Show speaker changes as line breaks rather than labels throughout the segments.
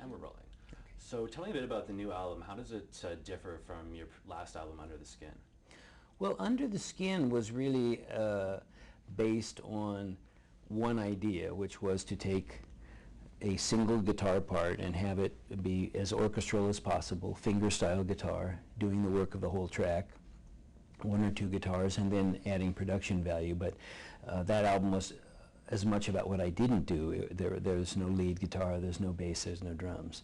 And we're rolling. So tell me a bit about the new album. How does it differ from your last album, Under the Skin?
Well, Under the Skin was really based on one idea, which was to take a single guitar part and have it be as orchestral as possible, finger-style guitar, doing the work of the whole track, one or two guitars, and then adding production value. But that album was as much about what I didn't do. There's no lead guitar, there's no bass, there's no drums.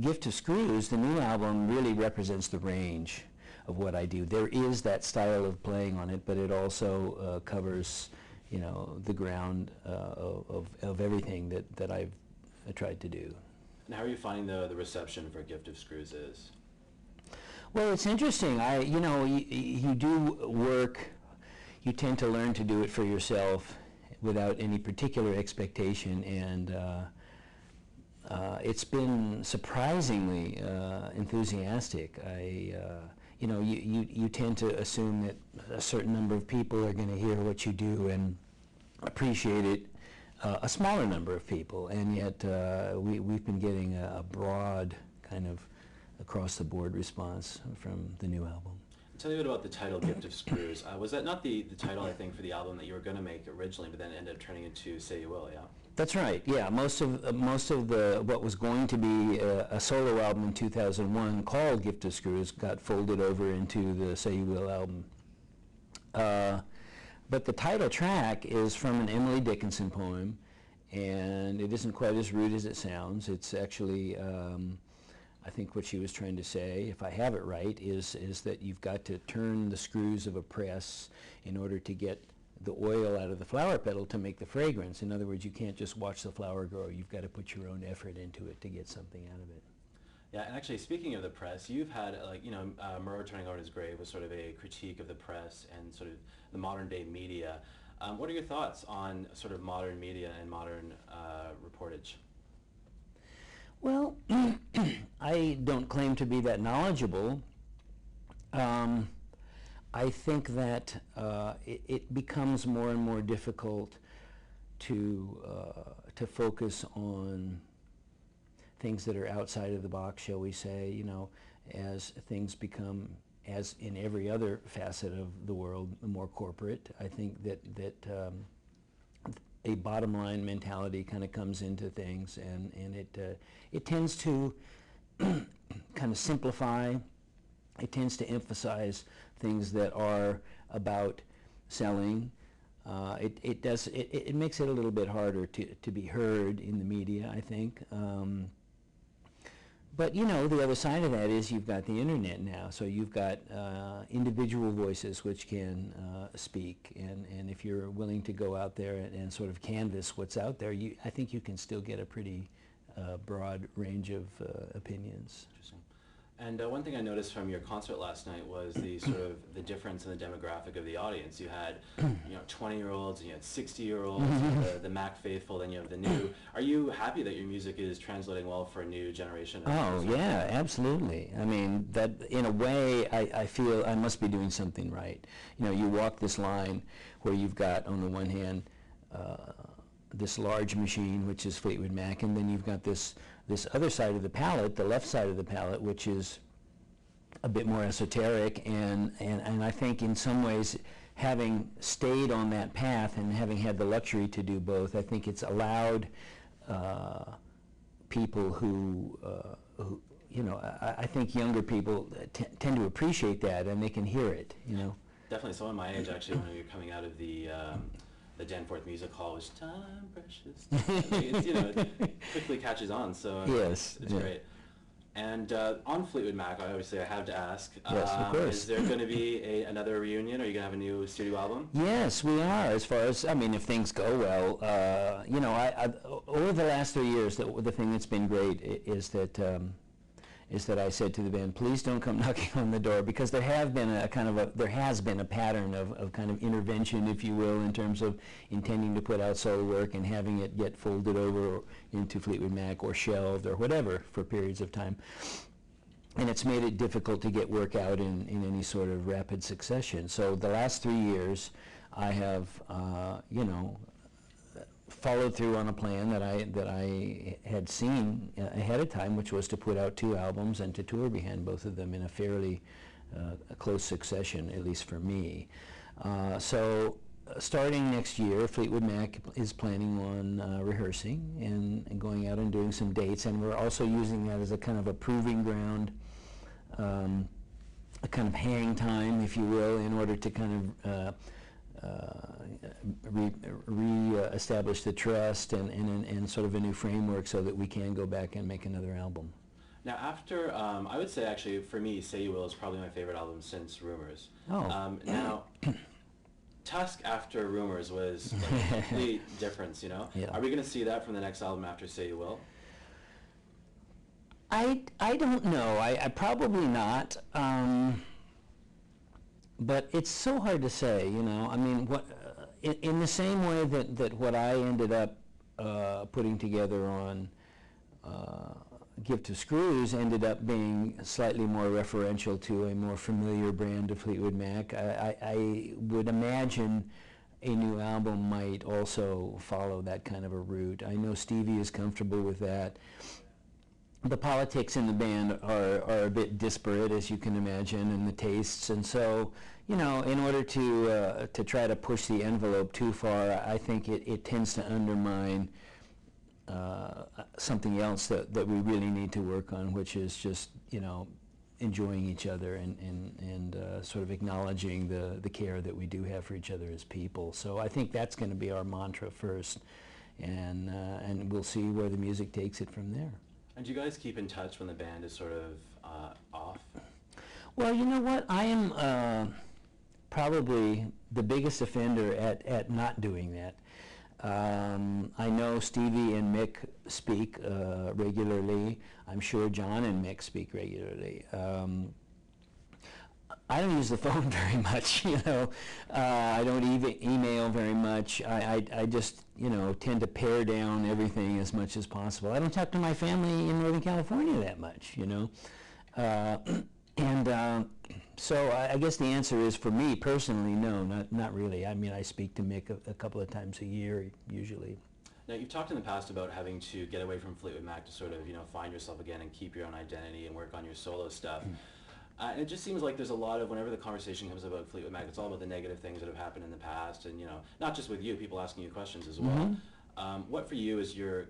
Gift of Screws, the new album, really represents the range of what I do. There is that style of playing on it, but it also covers, you know, the ground of everything that I've tried to do.
And how are you finding the reception for Gift of Screws is?
Well, it's interesting. You know, you do work, you tend to learn to do it for yourself without any particular expectation, and it's been surprisingly enthusiastic. You know, you tend to assume that a certain number of people are going to hear what you do and appreciate it, a smaller number of people, and yet we've been getting a broad kind of across-the-board response from the new album.
Tell me a bit about the title, Gift of Screws. Was that not the title, I think, for the album that you were going to make originally, but then ended up turning into Say You Will, yeah?
That's right, yeah. Most of what was going to be a solo album in 2001 called Gift of Screws got folded over into the Say You Will album. But the title track is from an Emily Dickinson poem, and it isn't quite as rude as it sounds. It's actually, I think what she was trying to say, if I have it right, is that you've got to turn the screws of a press in order to get the oil out of the flower petal to make the fragrance. In other words, you can't just watch the flower grow. You've got to put your own effort into it to get something out of it.
Yeah, and actually, speaking of the press, you've had, like, you know, Murrow Turning Over His Grave was sort of a critique of the press and sort of the modern-day media. What are your thoughts on sort of modern media and modern reportage?
Well, I don't claim to be that knowledgeable. I think that it becomes more and more difficult to focus on things that are outside of the box, shall we say, you know, as things become, as in every other facet of the world, more corporate. I think that a bottom line mentality kind of comes into things, and it tends to kind of simplify. It tends to emphasize things that are about selling. It makes it a little bit harder to be heard in the media, I think. But you know, the other side of that is you've got the internet now, so you've got individual voices which can speak, and if you're willing to go out there and sort of canvass what's out there, I think you can still get a pretty broad range of opinions.
Interesting. And one thing I noticed from your concert last night was the sort of the difference in the demographic of the audience. You had, you know, 20-year-olds, and you had 60-year-olds, the Mac faithful, then you have the new. Are you happy that your music is translating well for a new generation?
Oh yeah, absolutely. I mean, that in a way, I feel I must be doing something right. You know, you walk this line where you've got on the one hand this large machine, which is Fleetwood Mac, and then you've got this other side of the palette, the left side of the palette, which is a bit more esoteric, and I think in some ways, having stayed on that path and having had the luxury to do both, I think it's allowed people who you know, I think younger people tend to appreciate that, and they can hear it, you know.
Definitely. Someone my age, actually, when you're coming out of the Danforth Music Hall, was time precious. It's, you know, it quickly catches on, so
yes,
it's great. And on Fleetwood Mac, obviously I have to ask,
yes, of course.
Is there going to be another reunion? Are you going to have a new studio album?
Yes, we are. As far as, I mean, if things go well, you know, over the last 3 years, the thing that's been great is that I said to the band, please don't come knocking on the door, because there has been a pattern of kind of intervention, if you will, in terms of intending to put out solo work and having it get folded over into Fleetwood Mac or shelved or whatever for periods of time. And it's made it difficult to get work out in any sort of rapid succession. So the last 3 years, I have, you know, followed through on a plan that I had seen ahead of time, which was to put out 2 albums and to tour behind both of them in a fairly close succession, at least for me. So starting next year, Fleetwood Mac is planning on rehearsing and going out and doing some dates, and we're also using that as a kind of a proving ground, a kind of hang time, if you will, in order to kind of re-establish the trust and sort of a new framework so that we can go back and make another album.
Now after, I would say actually for me, Say You Will is probably my favorite album since Rumors.
Oh.
Now, Tusk after Rumors was like a complete difference, you know?
Yeah.
Are we going to see that from the next album after Say You Will?
I don't know. I probably not. But it's so hard to say, you know. I mean, what in the same way that what I ended up putting together on Gift of Screws ended up being slightly more referential to a more familiar brand of Fleetwood Mac, I would imagine a new album might also follow that kind of a route. I know Stevie is comfortable with that. The politics in the band are a bit disparate, as you can imagine, and the tastes, and so, you know, in order to try to push the envelope too far, I think it tends to undermine something else that we really need to work on, which is just, you know, enjoying each other and sort of acknowledging the care that we do have for each other as people. So I think that's going to be our mantra first, and we'll see where the music takes it from there.
And do you guys keep in touch when the band is sort of off?
Well, you know what? I am probably the biggest offender at not doing that. I know Stevie and Mick speak regularly. I'm sure John and Mick speak regularly. I don't use the phone very much, you know. I don't email very much. I just, you know, tend to pare down everything as much as possible. I don't talk to my family in Northern California that much, you know. So I guess the answer is, for me personally, no, not really. I mean, I speak to Mick a couple of times a year, usually.
Now, you've talked in the past about having to get away from Fleetwood Mac to sort of, you know, find yourself again and keep your own identity and work on your solo stuff. It just seems like there's a lot of, whenever the conversation comes about Fleetwood Mac, it's all about the negative things that have happened in the past, and, you know, not just with you, people asking you questions as well. What for you is your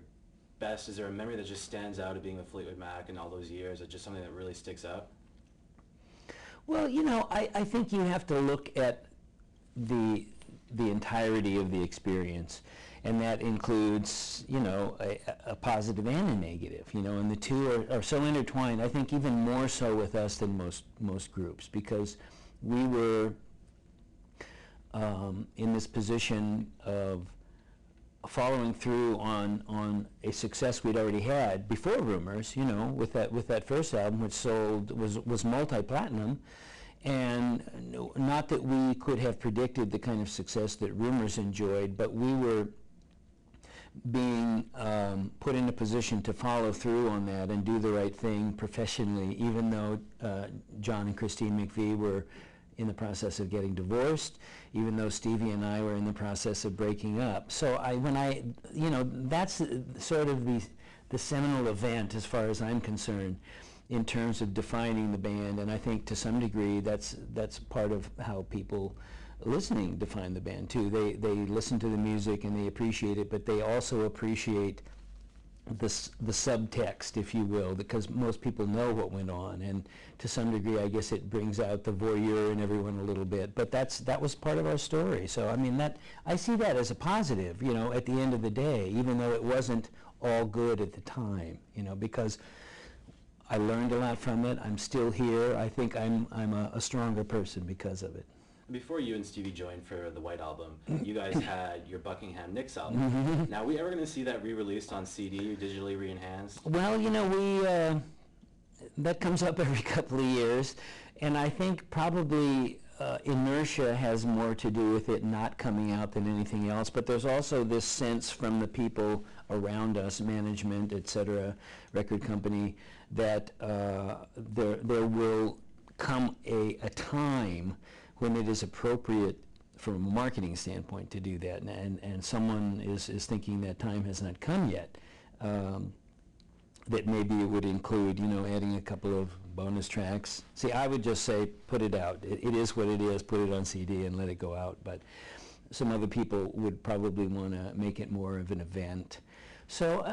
best? Is there a memory that just stands out of being with Fleetwood Mac in all those years? Is it just something that really sticks out?
Well, you know, I think you have to look at the entirety of the experience, and that includes, you know, a positive and a negative, you know, and the two are so intertwined, I think even more so with us than most groups, because we were in this position of following through on a success we'd already had before Rumors, you know, with that first album, which was multi-platinum, and not that we could have predicted the kind of success that Rumors enjoyed, but we were being put in a position to follow through on that and do the right thing professionally, even though John and Christine McVie were in the process of getting divorced, even though Stevie and I were in the process of breaking up. So you know, that's sort of the seminal event as far as I'm concerned in terms of defining the band, and I think to some degree that's part of how people listening define the band too. They listen to the music and they appreciate it, but they also appreciate the subtext, if you will, because most people know what went on, and to some degree I guess it brings out the voyeur in everyone a little bit, but that was part of our story. So I mean, I see that as a positive, you know, at the end of the day, even though it wasn't all good at the time, you know, because I learned a lot from it. I'm still here. I think I'm a stronger person because of it.
Before you and Stevie joined for the White Album, you guys had your Buckingham Nicks album. Now, are we ever going to see that re-released on CD or digitally re-enhanced?
Well, you know, that comes up every couple of years, and I think probably inertia has more to do with it not coming out than anything else, but there's also this sense from the people around us, management, etc., record company, that there will come a time when it is appropriate from a marketing standpoint to do that, and someone is thinking that time has not come yet, that maybe it would include, adding a couple of bonus tracks. See, I would just say, put it out. It is what it is. Put it on CD and let it go out. But some other people would probably want to make it more of an event. So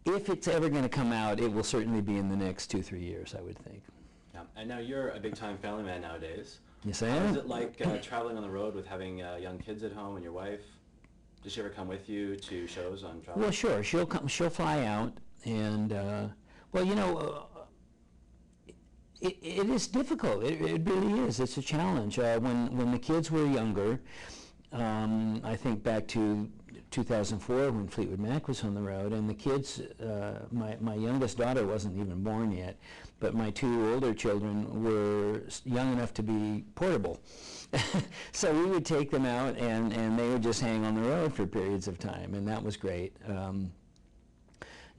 if it's ever going to come out, it will certainly be in the next 2-3 years, I would think.
Yeah. And now you're a big-time family man nowadays.
Yes, I
How
am.
is it like traveling on the road with having young kids at home and your wife? Does she ever come with you to shows on travel?
Well, sure. She'll fly out, and it is difficult. It really is. It's a challenge. When the kids were younger, I think back to 2004 when Fleetwood Mac was on the road, and the kids, my youngest daughter wasn't even born yet, but my 2 older children were young enough to be portable. So we would take them out, and they would just hang on the road for periods of time, and that was great.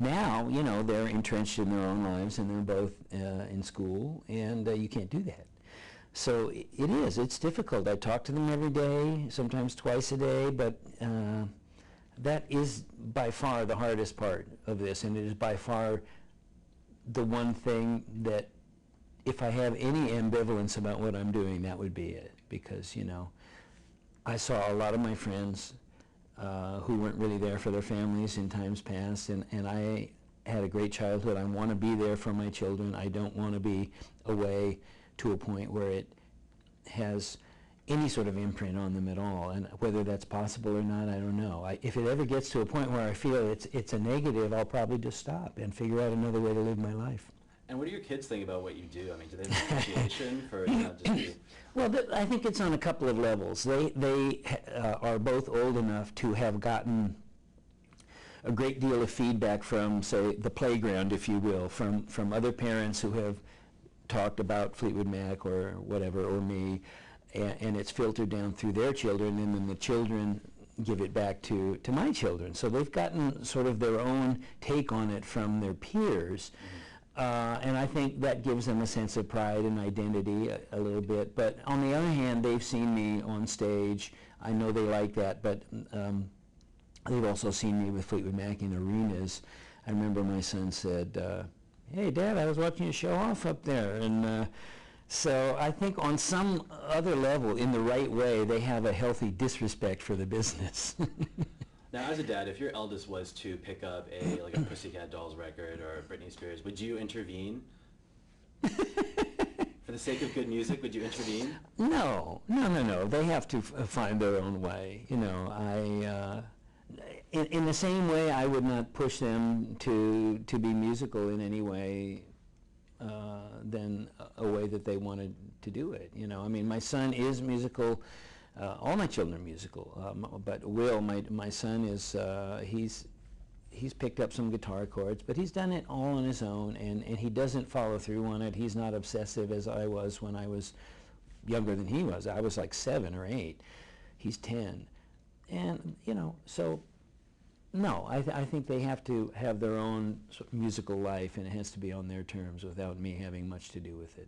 Now, they're entrenched in their own lives, and they're both in school, and you can't do that. So it's difficult. I talk to them every day, sometimes twice a day, but that is by far the hardest part of this, and it is by far the one thing that, if I have any ambivalence about what I'm doing, that would be it. Because, I saw a lot of my friends who weren't really there for their families in times past, and I had a great childhood. I want to be there for my children. I don't want to be away to a point where it has any sort of imprint on them at all. And whether that's possible or not, I don't know. If it ever gets to a point where I feel it's a negative, I'll probably just stop and figure out another way to live my life.
And what do your kids think about what you do? I mean, do they have appreciation for not just the...
Well, I think it's on a couple of levels. They are both old enough to have gotten a great deal of feedback from, say, the playground, if you will, from other parents who have talked about Fleetwood Mac or whatever, or me, and it's filtered down through their children, and then the children give it back to my children. So they've gotten sort of their own take on it from their peers. And I think that gives them a sense of pride and identity a little bit. But on the other hand, they've seen me on stage. I know they like that, but they've also seen me with Fleetwood Mac in arenas. I remember my son said, "Hey, Dad, I was watching you show off up there." And so I think on some other level, in the right way, they have a healthy disrespect for the business.
Now, as a dad, if your eldest was to pick up a Pussycat Dolls record or Britney Spears, would you intervene? For the sake of good music, would you intervene?
No. They have to find their own way. In the same way, I would not push them to be musical in any way than a way that they wanted to do it. I mean, my son is musical. All my children are musical, but Will, my son, is he's picked up some guitar chords, but he's done it all on his own, and he doesn't follow through on it. He's not obsessive as I was when I was younger than he was. I was like 7 or 8. He's 10. And, so, no, I think they have to have their own musical life, and it has to be on their terms without me having much to do with it.